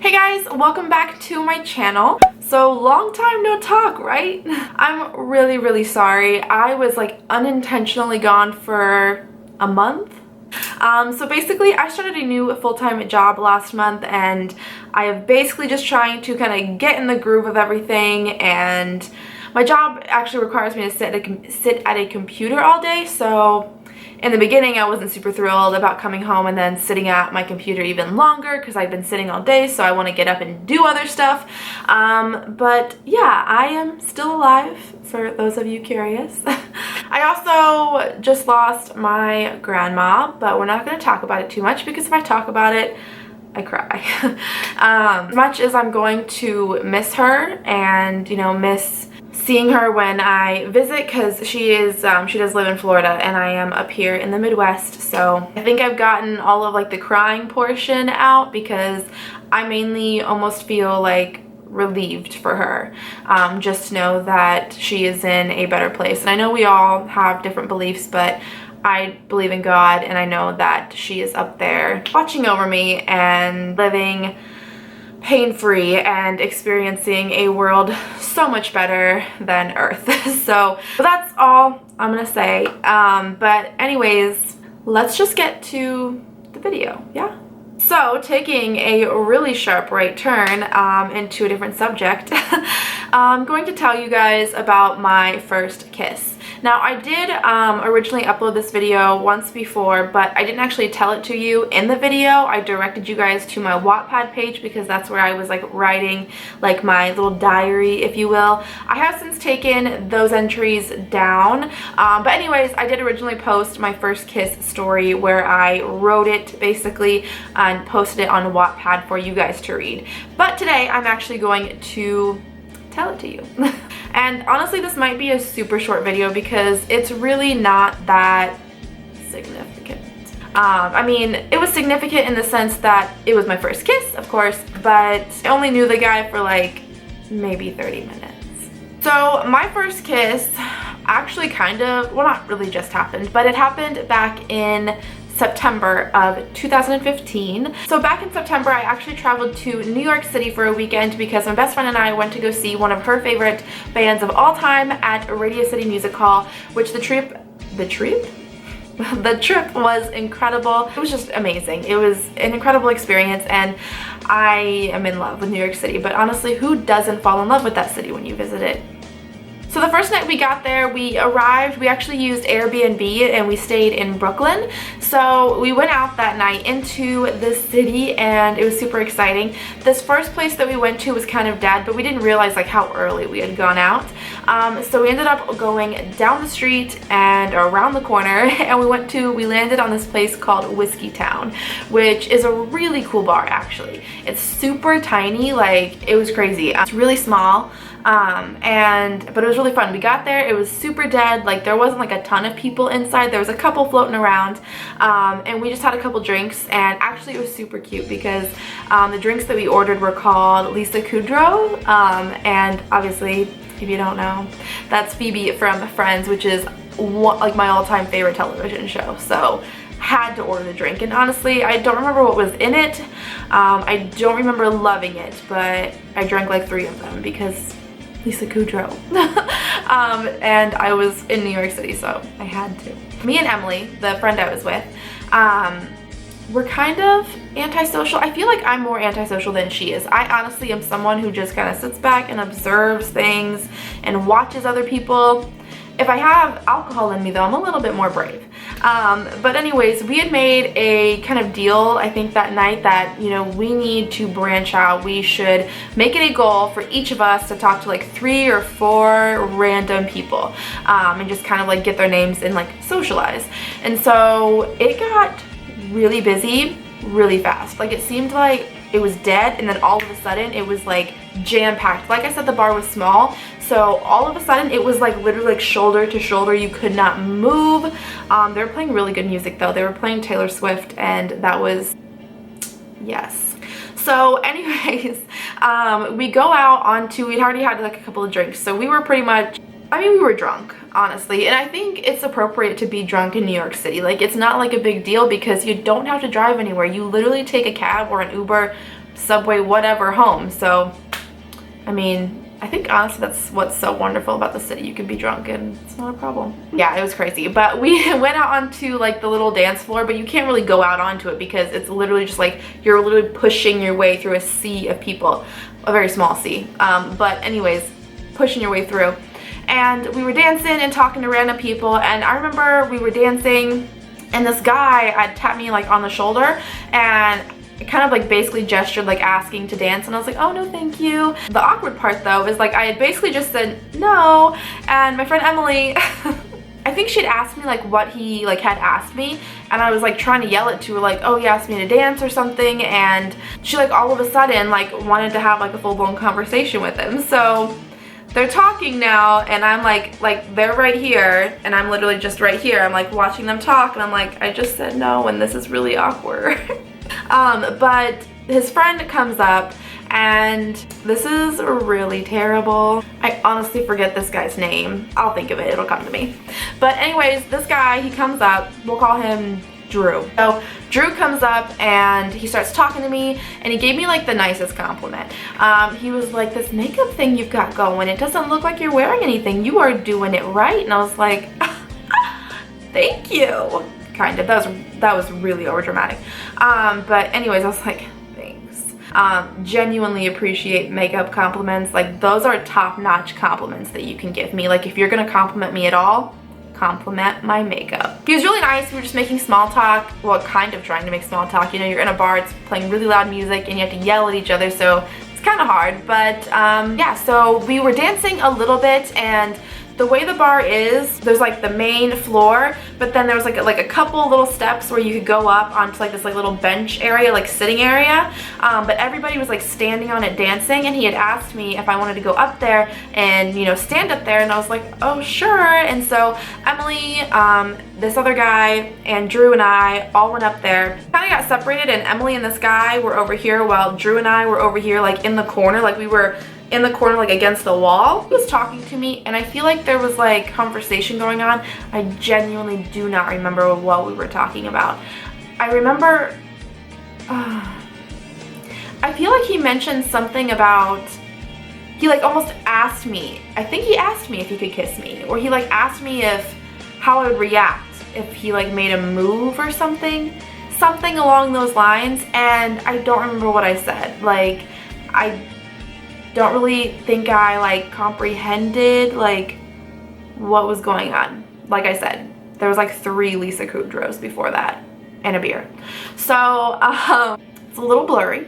Hey guys, welcome back to my channel. So long time no talk, right? I'm really sorry. I was like unintentionally gone for a month. So basically I started a new full-time job last month and I have basically just trying to kind of get in the groove of everything, and my job actually requires me to sit at a computer all day. So in the beginning, I wasn't super thrilled about coming home and then sitting at my computer even longer because I've been sitting all day, so I want to get up and do other stuff. But yeah, I am still alive, for those of you curious. I also just lost my grandma, but we're not going to talk about it too much because if I talk about it, I cry. As much as I'm going to miss her and, you know, miss seeing her when I visit, because she does live in Florida and I am up here in the Midwest, so I think I've gotten all of like the crying portion out because I mainly almost feel like relieved for her, just to know that she is in a better place. And I know we all have different beliefs, but I believe in God and I know that she is up there watching over me and living pain-free and experiencing a world so much better than Earth. So that's all I'm gonna say. But anyways, let's just get to the video, yeah? So taking a really sharp right turn into a different subject, I'm going to tell you guys about my first kiss. Now, I did originally upload this video once before, but I didn't actually tell it to you in the video. I directed you guys to my Wattpad page because that's where I was like writing like my little diary, if you will. I have since taken those entries down, but anyways, I did originally post my first kiss story where I wrote it basically and posted it on Wattpad for you guys to read. But today I'm actually going to tell it to you. And honestly, this might be a super short video because it's really not that significant. I mean, it was significant in the sense that it was my first kiss, of course, but I only knew the guy for like maybe 30 minutes. So my first kiss actually kind of, well, not really just happened, but it happened back in September of 2015. So back in September, I actually traveled to New York City for a weekend because my best friend and I went to go see one of her favorite bands of all time at Radio City Music Hall, which the trip was incredible. It was just amazing. It was an incredible experience and I am in love with New York City, but honestly, who doesn't fall in love with that city when you visit it? So the first night we got there, we arrived, we actually used Airbnb and we stayed in Brooklyn. So we went out that night into the city and it was super exciting. This first place that we went to was kind of dead, but we didn't realize like how early we had gone out. So we ended up going down the street and around the corner and we landed on this place called Whiskey Town, which is a really cool bar actually. It's super tiny, like it was crazy. It's really small. But it was really fun. We got there, it was super dead, like there wasn't like a ton of people inside, there was a couple floating around, and we just had a couple drinks, and actually it was super cute because the drinks that we ordered were called Lisa Kudrow, and obviously, if you don't know, that's Phoebe from Friends, which is like my all-time favorite television show, so had to order the drink. And honestly, I don't remember what was in it. I don't remember loving it, but I drank like 3 of them because Lisa Kudrow. And I was in New York City, so I had to. Me and Emily, the friend I was with, we're kind of antisocial. I feel like I'm more antisocial than she is. I honestly am someone who just kind of sits back and observes things and watches other people. If I have alcohol in me though, I'm a little bit more brave. But anyways, we had made a kind of deal, I think that night, that, you know, we need to branch out. We should make it a goal for each of us to talk to like 3 or 4 random people, and just kind of like get their names and like socialize. And so it got really busy really fast. Like it seemed like it was dead and then all of a sudden it was like jam-packed. Like I said, the bar was small, so all of a sudden it was like literally like shoulder to shoulder. You could not move. They were playing really good music though. They were playing Taylor Swift and that was, yes. So anyways, we go out onto, we'd already had like a couple of drinks, so we were pretty much, I mean, we were drunk, honestly, and I think it's appropriate to be drunk in New York City. Like, it's not like a big deal because you don't have to drive anywhere. You literally take a cab or an Uber subway, whatever home. So, I mean, I think honestly that's what's so wonderful about the city. You can be drunk and it's not a problem. Yeah, it was crazy. But we went out onto like the little dance floor, but you can't really go out onto it because it's literally just like you're literally pushing your way through a sea of people. A very small sea. But anyways, pushing your way through. And we were dancing and talking to random people, and I remember we were dancing and this guy had tapped me like on the shoulder and kind of like basically gestured like asking to dance, and I was like, oh no thank you. The awkward part though is like I had basically just said no, and my friend Emily I think she'd asked me like what he like had asked me, and I was like trying to yell it to her like, oh he asked me to dance or something, and she like all of a sudden like wanted to have like a full-blown conversation with him. So they're talking now, and I'm like they're right here and I'm literally just right here. I'm like watching them talk and I'm like, I just said no and this is really awkward. But his friend comes up, and this is really terrible. I honestly forget this guy's name. I'll think of it, it'll come to me. But anyways, this guy, he comes up, we'll call him Drew. So Drew comes up and he starts talking to me, and he gave me like the nicest compliment. He was like, this makeup thing you've got going, it doesn't look like you're wearing anything. You are doing it right. And I was like, thank you. Kind of. That was really over dramatic. But anyways, I was like, thanks. Genuinely appreciate makeup compliments. Like those are top-notch compliments that you can give me. Like if you're gonna compliment me at all, compliment my makeup. He was really nice. We were just making small talk. Well, kind of trying to make small talk. You know, you're in a bar, it's playing really loud music and you have to yell at each other, so it's kind of hard. But yeah, so we were dancing a little bit, and the way the bar is, there's like the main floor, but then there was like a couple little steps where you could go up onto like this like little bench area, like sitting area. But everybody was like standing on it dancing, and he had asked me if I wanted to go up there and, you know, stand up there, and I was like, oh sure. And so Emily, this other guy, and Drew and I all went up there. Kind of got separated, and Emily and this guy were over here while Drew and I were over here like in the corner, like we were in the corner like against the wall. He was talking to me, and I feel like there was like conversation going on. I genuinely do not remember what we were talking about. I remember I feel like he mentioned something about, he like almost asked me, I think he asked me if he could kiss me, or he like asked me if how I would react if he like made a move or something along those lines, and I don't remember what I said. Like I don't really think I like comprehended like what was going on. Like I said, there was like 3 Lisa Kudrows before that and a beer. So it's a little blurry,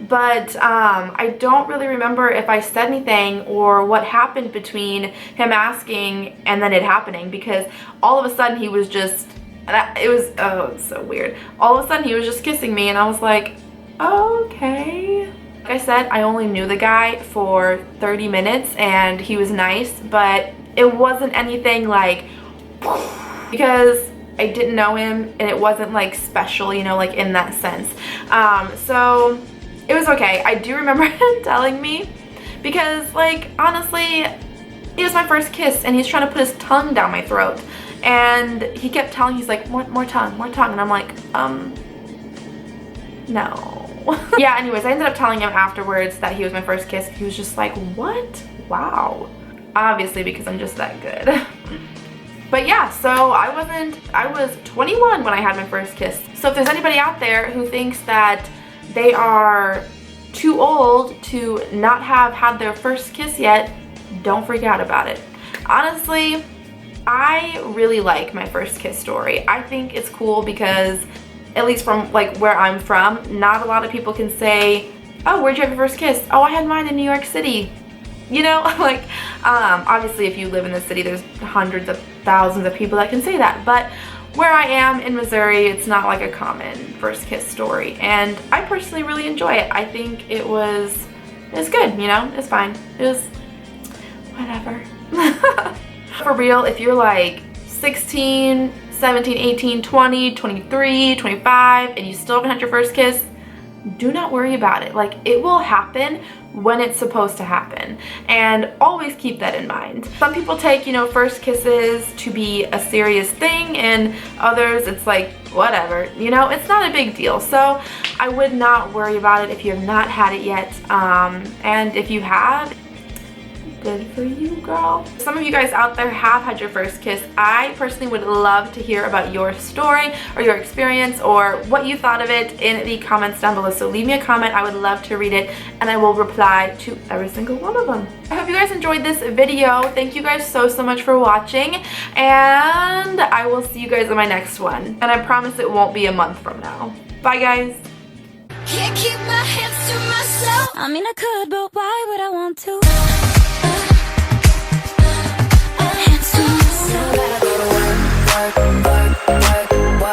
but I don't really remember if I said anything or what happened between him asking and then it happening, because all of a sudden he was just, it was so weird. All of a sudden he was just kissing me, and I was like, okay. Like I said, I only knew the guy for 30 minutes and he was nice, but it wasn't anything like, because I didn't know him and it wasn't like special, you know, like in that sense. So it was okay. I do remember him telling me, because like honestly, it was my first kiss and he's trying to put his tongue down my throat, and he kept telling, he's like, more tongue, and I'm like, no. Yeah, anyways, I ended up telling him afterwards that he was my first kiss. He was just like, what? Wow. Obviously, because I'm just that good. But yeah, so I was 21 when I had my first kiss. So if there's anybody out there who thinks that they are too old to not have had their first kiss yet, don't freak out about it. Honestly, I really like my first kiss story. I think it's cool because, at least from like where I'm from, not a lot of people can say, oh, where'd you have your first kiss? Oh, I had mine in New York City. You know, like, obviously if you live in the city, there's hundreds of thousands of people that can say that. But where I am in Missouri, it's not like a common first kiss story. And I personally really enjoy it. I think it was good, you know, it's fine. It was whatever. For real, if you're like 16, 17, 18, 20, 23, 25, and you still haven't had your first kiss, do not worry about it. Like, it will happen when it's supposed to happen, and always keep that in mind. Some people take, you know, first kisses to be a serious thing, and others it's like whatever, you know, it's not a big deal. So I would not worry about it if you have not had it yet, and if you have, good for you, girl. Some of you guys out there have had your first kiss. I personally would love to hear about your story or your experience or what you thought of it in the comments down below. So leave me a comment. I would love to read it, and I will reply to every single one of them. I hope you guys enjoyed this video. Thank you guys so much for watching, and I will see you guys in my next one. And I promise it won't be a month from now. Bye, guys. Can't keep my hands to myself. I mean, I could, but why would I want to? Hands to myself.